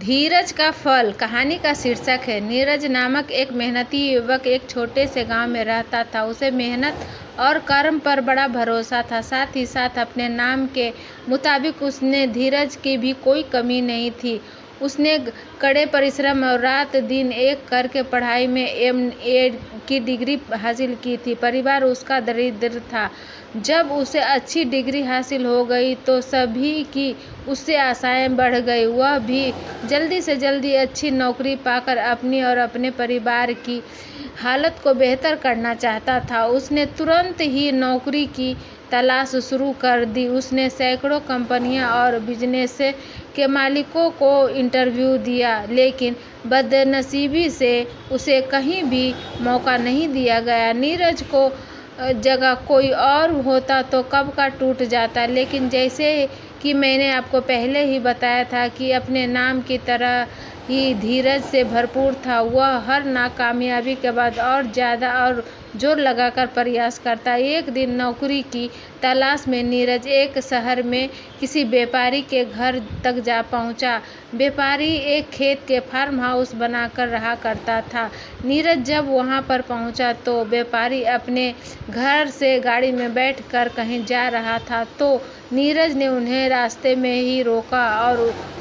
धीरज का फल कहानी का शीर्षक है। नीरज नामक एक मेहनती युवक एक छोटे से गांव में रहता था। उसे मेहनत और कर्म पर बड़ा भरोसा था। साथ ही साथ अपने नाम के मुताबिक उसने धीरज की भी कोई कमी नहीं थी। उसने कड़े परिश्रम और रात दिन एक करके पढ़ाई में एमए की डिग्री हासिल की थी। परिवार उसका दरिद्र था। जब उसे अच्छी डिग्री हासिल हो गई तो सभी की उससे आशाएं बढ़ गई। वह भी जल्दी से जल्दी अच्छी नौकरी पाकर अपनी और अपने परिवार की हालत को बेहतर करना चाहता था। उसने तुरंत ही नौकरी की तलाश शुरू कर दी। उसने सैकड़ों कंपनियां और बिजनेस के मालिकों को इंटरव्यू दिया, लेकिन बदनसीबी से उसे कहीं भी मौका नहीं दिया गया। नीरज को जगह कोई और होता तो कब का टूट जाता, लेकिन जैसे कि मैंने आपको पहले ही बताया था कि अपने नाम की तरह ही धीरज से भरपूर था। वह हर नाकामयाबी के बाद और ज़्यादा और जोर लगाकर प्रयास करता। एक दिन नौकरी की तलाश में नीरज एक शहर में किसी व्यापारी के घर तक जा पहुंचा। व्यापारी एक खेत के फार्म हाउस बनाकर रहा करता था। नीरज जब वहां पर पहुंचा तो व्यापारी अपने घर से गाड़ी में बैठकर कहीं जा रहा था, तो नीरज ने उन्हें रास्ते में ही रोका और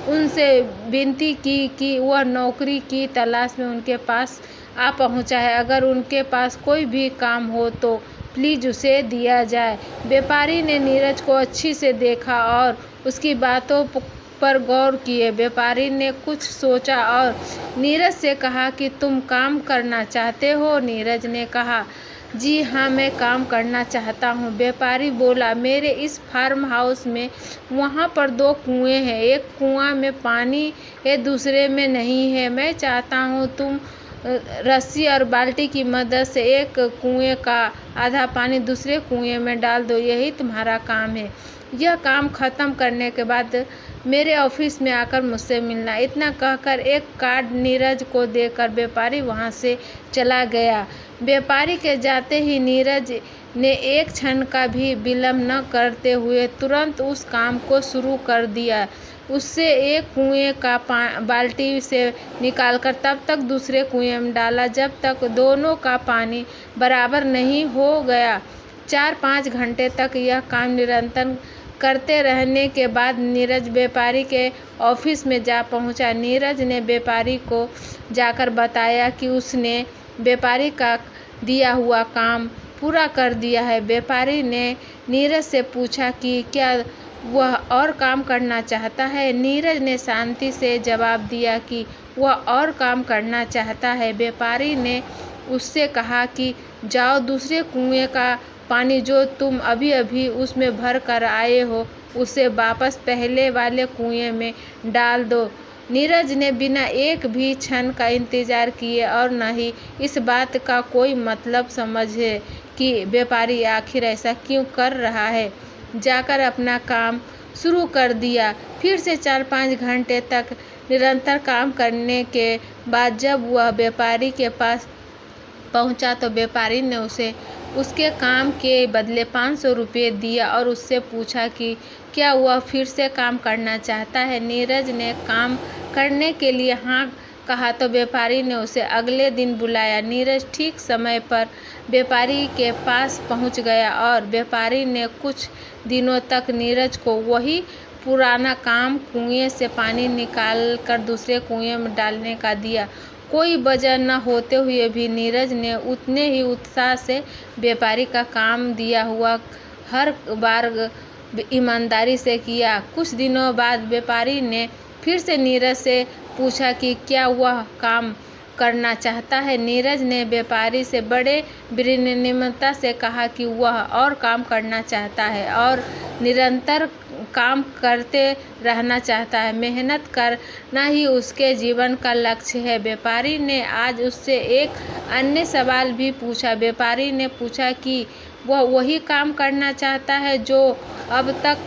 उनसे विनती की कि वह नौकरी की तलाश में उनके पास आ पहुंचा है। अगर उनके पास कोई भी काम हो तो प्लीज़ उसे दिया जाए। व्यापारी ने नीरज को अच्छी से देखा और उसकी बातों पर गौर किए। व्यापारी ने कुछ सोचा और नीरज से कहा कि तुम काम करना चाहते हो? नीरज ने कहा, जी हाँ, मैं काम करना चाहता हूँ। व्यापारी बोला, मेरे इस फार्म हाउस में वहाँ पर 2 कुएं हैं। एक कुआं में पानी है, दूसरे में नहीं है। मैं चाहता हूँ तुम रस्सी और बाल्टी की मदद से एक कुएं का आधा पानी दूसरे कुएं में डाल दो। यही तुम्हारा काम है। यह काम खत्म करने के बाद मेरे ऑफिस में आकर मुझसे मिलना। इतना कहकर एक कार्ड नीरज को देकर व्यापारी वहां से चला गया। व्यापारी के जाते ही नीरज ने एक क्षण का भी विलंब न करते हुए तुरंत उस काम को शुरू कर दिया। उससे एक कुएं का बाल्टी से निकालकर तब तक दूसरे कुएं में डाला जब तक दोनों का पानी बराबर नहीं हो गया। 4-5 घंटे तक यह काम निरंतर करते रहने के बाद नीरज व्यापारी के ऑफिस में जा पहुंचा। नीरज ने व्यापारी को जाकर बताया कि उसने व्यापारी का दिया हुआ काम पूरा कर दिया है। व्यापारी ने नीरज से पूछा कि क्या वह और काम करना चाहता है। नीरज ने शांति से जवाब दिया कि वह और काम करना चाहता है। व्यापारी ने उससे कहा कि जाओ, दूसरे कुएं का पानी जो तुम अभी अभी उसमें भर कर आए हो उसे वापस पहले वाले कुएं में डाल दो। नीरज ने बिना एक भी क्षण का इंतजार किए और न ही इस बात का कोई मतलब समझे कि व्यापारी आखिर ऐसा क्यों कर रहा है, जाकर अपना काम शुरू कर दिया। फिर से 4-5 घंटे तक निरंतर काम करने के बाद जब वह व्यापारी के पास पहुंचा तो व्यापारी ने उसे उसके काम के बदले 500 रुपये दिया और उससे पूछा कि क्या वह फिर से काम करना चाहता है। नीरज ने काम करने के लिए हाँ कहा तो व्यापारी ने उसे अगले दिन बुलाया। नीरज ठीक समय पर व्यापारी के पास पहुंच गया और व्यापारी ने कुछ दिनों तक नीरज को वही पुराना काम कुएं से पानी निकाल कर दूसरे कुएं में डालने का दिया। कोई वजह न होते हुए भी नीरज ने उतने ही उत्साह से व्यापारी का काम दिया हुआ हर बार ईमानदारी से किया। कुछ दिनों बाद व्यापारी ने फिर से नीरज से पूछा कि क्या वह काम करना चाहता है। नीरज ने व्यापारी से बड़े विनम्रता से कहा कि वह और काम करना चाहता है और निरंतर काम करते रहना चाहता है। मेहनत करना ही उसके जीवन का लक्ष्य है। व्यापारी ने आज उससे एक अन्य सवाल भी पूछा। व्यापारी ने पूछा कि वह वही काम करना चाहता है जो अब तक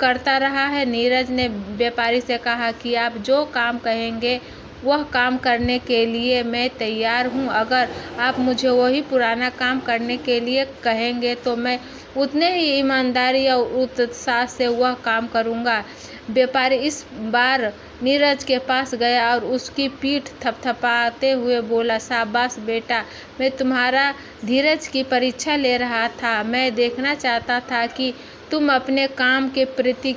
करता रहा है। नीरज ने व्यापारी से कहा कि आप जो काम कहेंगे वह काम करने के लिए मैं तैयार हूँ। अगर आप मुझे वही पुराना काम करने के लिए कहेंगे तो मैं उतने ही ईमानदारी और उत्साह से वह काम करूँगा। व्यापारी इस बार नीरज के पास गया और उसकी पीठ थपथपाते हुए बोला, शाबाश बेटा, मैं तुम्हारा धीरज की परीक्षा ले रहा था। मैं देखना चाहता था कि तुम अपने काम के प्रति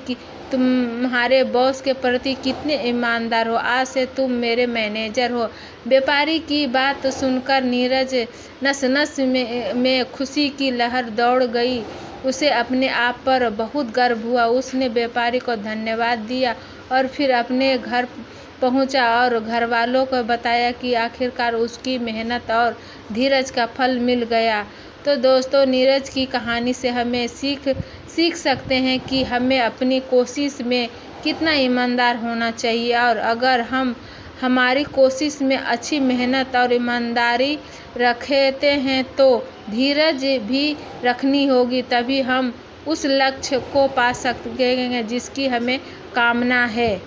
तुम्हारे बॉस के प्रति कितने ईमानदार हो। आज से तुम मेरे मैनेजर हो। व्यापारी की बात सुनकर नीरज नस नस में खुशी की लहर दौड़ गई। उसे अपने आप पर बहुत गर्व हुआ। उसने व्यापारी को धन्यवाद दिया और फिर अपने घर पहुंचा और घर वालों को बताया कि आखिरकार उसकी मेहनत और धीरज का फल मिल गया। तो दोस्तों, नीरज की कहानी से हमें सीख सकते हैं कि हमें अपनी कोशिश में कितना ईमानदार होना चाहिए, और अगर हम हमारी कोशिश में अच्छी मेहनत और ईमानदारी रखते हैं तो धीरज भी रखनी होगी, तभी हम उस लक्ष्य को पा सकेंगे जिसकी हमें कामना है।